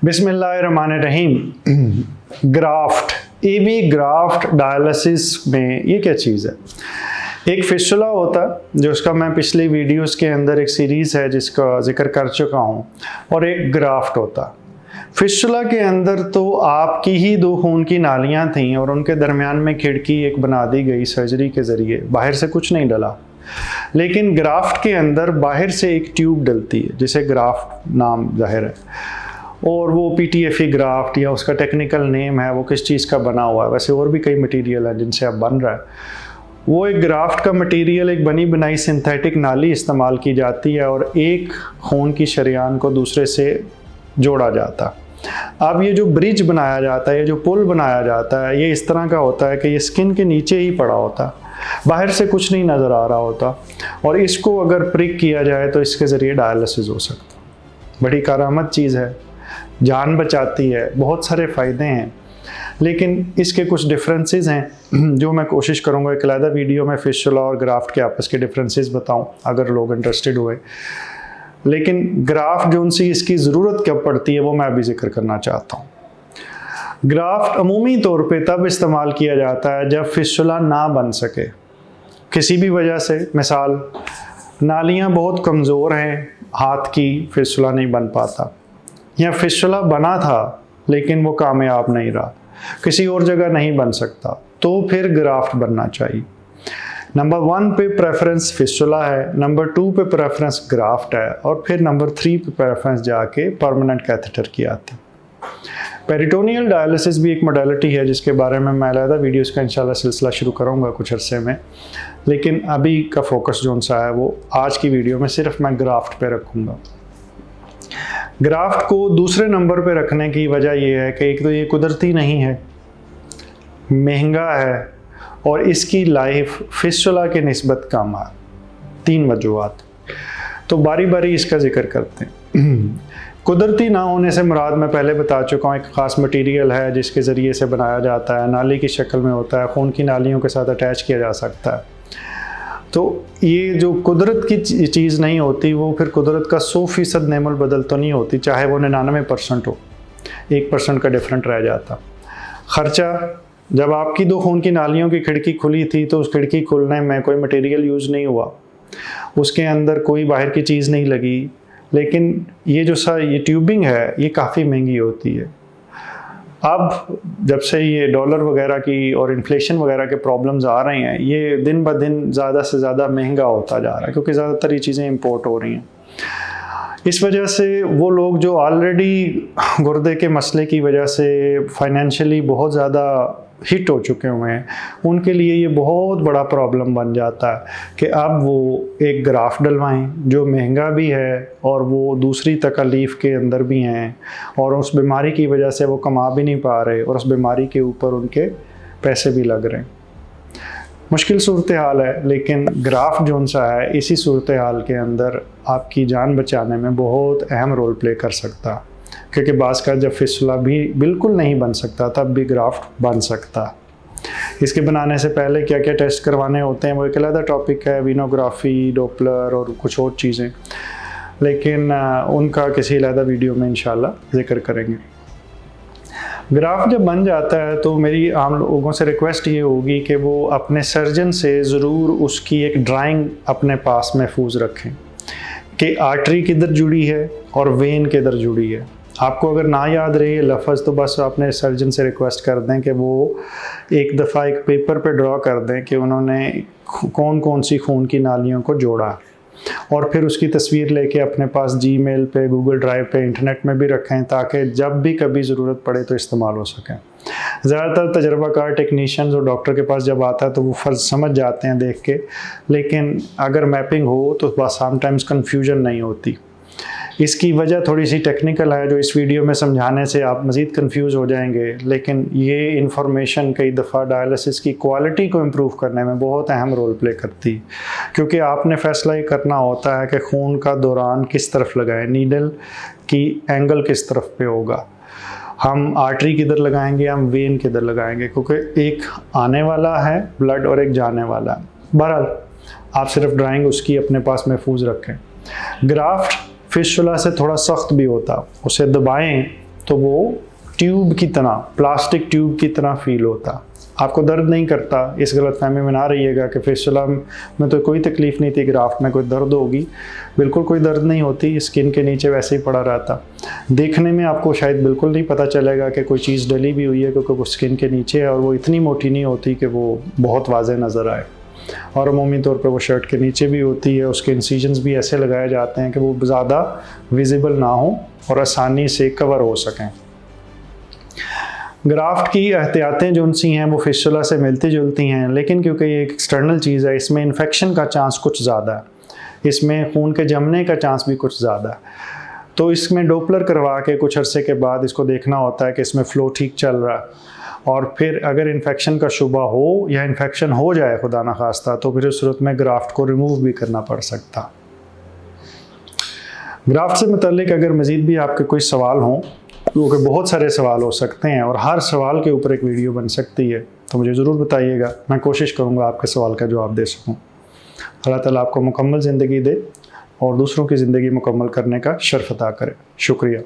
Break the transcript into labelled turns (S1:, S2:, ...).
S1: बिस्मिल्लाहिर्रहमानिर्रहीम। ग्राफ्ट, एवी graft dialysis में ये क्या चीज़ है? एक फिस्टुला होता है जो उसका मैं पिछली वीडियोस के अंदर एक सीरीज़ है जिसका जिक्र कर चुका हूँ, और एक ग्राफ्ट होता। फिस्टुला के अंदर तो आपकी ही दो खून की नालियाँ थीं और उनके दरमियान में खिड़की एक बना दी गई सर्जरी के ज़रिए, बाहर से कुछ नहीं डला। लेकिन ग्राफ्ट के अंदर बाहर से एक ट्यूब डलती है जिसे ग्राफ्ट नाम जाहिर है, और वो PTFE ग्राफ्ट या उसका टेक्निकल नेम है वो किस चीज़ का बना हुआ है। वैसे और भी कई मटेरियल है जिनसे अब बन रहा है। वो एक ग्राफ्ट का मटेरियल एक बनी बनाई सिंथेटिक नाली इस्तेमाल की जाती है और एक खून की शरीयान को दूसरे से जोड़ा जाता। अब ये जो ब्रिज बनाया जाता है, ये जो पुल बनाया जाता है, ये इस तरह का होता है कि ये स्किन के नीचे ही पड़ा होता, बाहर से कुछ नहीं नज़र आ रहा होता, और इसको अगर प्रिक किया जाए तो इसके ज़रिए डायलिसिस हो सकता। बड़ी करामत चीज़ है, जान बचाती है, बहुत सारे फ़ायदे हैं। लेकिन इसके कुछ डिफरेंसेस हैं जो मैं कोशिश करूँगा एक अलग वीडियो में फिस्टुला और ग्राफ्ट के आपस के डिफरेंसेस बताऊँ अगर लोग इंटरेस्टेड हुए। लेकिन ग्राफ्ट जो उनसे इसकी ज़रूरत कब पड़ती है वो मैं अभी जिक्र करना चाहता हूँ। ग्राफ्ट अमूमी तौर पे तब इस्तेमाल किया जाता है जब फिस्टुला ना बन सके किसी भी वजह से। मिसाल, नालियाँ बहुत कमज़ोर हैं, हाथ की फिस्टुला नहीं बन पाता, या फिस्टुला बना था लेकिन वो कामयाब नहीं रहा, किसी और जगह नहीं बन सकता, तो फिर ग्राफ्ट बनना चाहिए। नंबर 1 पे प्रेफरेंस फिस्टुला है, नंबर 2 पे प्रेफरेंस ग्राफ्ट है, और फिर नंबर 3 पे प्रेफरेंस जाके परमानेंट कैथेटर की आती है। पेरिटोनियल डायलिसिस भी एक मोडेलिटी है जिसके बारे में मैं अलग वीडियोस का इंशाल्लाह सिलसिला शुरू करूँगा कुछ अरसे में, लेकिन अभी का फोकस जो सा है वो आज की वीडियो में सिर्फ मैं ग्राफ्ट पे रखूँगा। ग्राफ्ट को दूसरे नंबर पे रखने की वजह यह है कि एक तो ये कुदरती नहीं है, महंगा है, और इसकी लाइफ फिस्टुला के निस्बत कम है। 3 वजूहात, तो बारी बारी इसका जिक्र करते हैं। कुदरती ना होने से मुराद मैं पहले बता चुका हूँ, एक ख़ास मटेरियल है जिसके ज़रिए से बनाया जाता है, नाली की शक्ल में होता है, खून की नालियों के साथ अटैच किया जा सकता है। तो ये जो कुदरत की चीज़ नहीं होती वो फिर कुदरत का 100% नेमुल बदल तो नहीं होती, चाहे वो 99% हो, 1% का डिफरेंट रह जाता। ख़र्चा, जब आपकी 2 खून की नालियों की खिड़की खुली थी तो उस खिड़की खुलने में कोई मटेरियल यूज़ नहीं हुआ, उसके अंदर कोई बाहर की चीज़ नहीं लगी। लेकिन ये जो ये ट्यूबिंग है ये काफ़ी महंगी होती है। अब जब से ये डॉलर वगैरह की और इन्फ्लेशन वगैरह के प्रॉब्लम्स आ रहे हैं, ये दिन ब दिन ज़्यादा से ज़्यादा महंगा होता जा रहा है क्योंकि ज़्यादातर ये चीज़ें इंपोर्ट हो रही हैं। इस वजह से वो लोग जो ऑलरेडी गुर्दे के मसले की वजह से फाइनेंशियली बहुत ज़्यादा हिट हो चुके हुए हैं, उनके लिए ये बहुत बड़ा प्रॉब्लम बन जाता है कि अब वो एक ग्राफ्ट डलवाएं जो महंगा भी है और वो दूसरी तकलीफ़ के अंदर भी हैं, और उस बीमारी की वजह से वो कमा भी नहीं पा रहे और उस बीमारी के ऊपर उनके पैसे भी लग रहे हैं। मुश्किल सूरत हाल है, लेकिन ग्राफ्ट जो सा है इसी सूरत हाल के अंदर आपकी जान बचाने में बहुत अहम रोल प्ले कर सकता है, क्योंकि बाज़ का जब फिस्टुला भी बिल्कुल नहीं बन सकता तब भी ग्राफ्ट बन सकता। इसके बनाने से पहले क्या क्या टेस्ट करवाने होते हैं वो एक अलग टॉपिक है, वीनोग्राफी, डॉपलर और कुछ और चीज़ें, लेकिन उनका किसी अलग वीडियो में इंशाल्लाह जिक्र करेंगे। ग्राफ्ट जब बन जाता है तो मेरी आम लोगों से रिक्वेस्ट ये होगी कि वो अपने सर्जन से ज़रूर उसकी एक ड्राइंग अपने पास महफूज रखें कि आर्टरी किधर जुड़ी है और वेन किधर जुड़ी है। आपको अगर ना याद रहे ये लफ्ज़ तो बस अपने सर्जन से रिक्वेस्ट कर दें कि वो एक दफ़ा एक पेपर पे ड्रॉ कर दें कि उन्होंने कौन कौन सी खून की नालियों को जोड़ा, और फिर उसकी तस्वीर लेके अपने पास जीमेल पे, गूगल ड्राइव पे, इंटरनेट में भी रखें ताकि जब भी कभी ज़रूरत पड़े तो इस्तेमाल हो सकें। ज़्यादातर तजर्बाकार टेक्नीशियंस और डॉक्टर के पास जब आता है तो वो फ़र्ज समझ जाते हैं देख के, लेकिन अगर मैपिंग हो तो बस समटाइम्स कन्फ्यूजन नहीं होती। इसकी वजह थोड़ी सी टेक्निकल है जो इस वीडियो में समझाने से आप मज़ीद कंफ्यूज हो जाएंगे, लेकिन ये इन्फॉर्मेशन कई दफ़ा डायलिसिस की क्वालिटी को इम्प्रूव करने में बहुत अहम रोल प्ले करती है, क्योंकि आपने फ़ैसला ये करना होता है कि खून का दौरान किस तरफ लगाएं, नीडल की एंगल किस तरफ पे होगा, हम आर्टरी किधर लगाएंगे, हम वेन किधर लगाएंगे, क्योंकि एक आने वाला है ब्लड और एक जाने वाला है। बहरहाल आप सिर्फ ड्राइंग उसकी अपने पास महफूज रखें। ग्राफ्ट फिस्टुला से थोड़ा सख्त भी होता, उसे दबाएं तो वो ट्यूब की तरह, प्लास्टिक ट्यूब की तरह फील होता। आपको दर्द नहीं करता, इस गलतफहमी में ना रहिएगा कि फिस्टुला में तो कोई तकलीफ़ नहीं थी, ग्राफ्ट में कोई दर्द होगी। बिल्कुल कोई दर्द नहीं होती, स्किन के नीचे वैसे ही पड़ा रहता। देखने में आपको शायद बिल्कुल नहीं पता चलेगा कि कोई चीज़ डली भी हुई है, क्योंकि वो स्किन के नीचे है और वो इतनी मोटी नहीं होती कि वो बहुत वाज़ेह नज़र आए। और अमूमी तौर पे वो शर्ट के नीचे भी होती है, उसके इंसिजन्स भी ऐसे लगाए जाते हैं कि वो ज़्यादा विजिबल ना हो और आसानी से कवर हो सकें। ग्राफ्ट की एहतियातें जो उनसी हैं वो फिस्टुला से मिलती जुलती हैं, लेकिन क्योंकि ये एक एक्सटर्नल चीज़ है, इसमें इन्फेक्शन का चांस कुछ ज़्यादा है, इसमें खून के जमने का चांस भी कुछ ज़्यादा है। तो इसमें डोपलर करवा के कुछ अरसे के बाद इसको देखना होता है कि इसमें फ़्लो ठीक चल रहा है, और फिर अगर इन्फेक्शन का शुबा हो या इन्फेक्शन हो जाए खुदा न खास्ता, तो फिर उस सूरत में ग्राफ्ट को रिमूव भी करना पड़ सकता। ग्राफ्ट से मुतल्लिक अगर मज़ीद भी आपके कोई सवाल हों, क्योंकि बहुत सारे सवाल हो सकते हैं और हर सवाल के ऊपर एक वीडियो बन सकती है, तो मुझे ज़रूर बताइएगा, मैं कोशिश करूँगा आपके सवाल का जवाब दे सकूँ। अल्लाह ताला आपको मुकम्मल ज़िंदगी दे और दूसरों की ज़िंदगी मुकम्मल करने का शर्फ अता करे। शुक्रिया।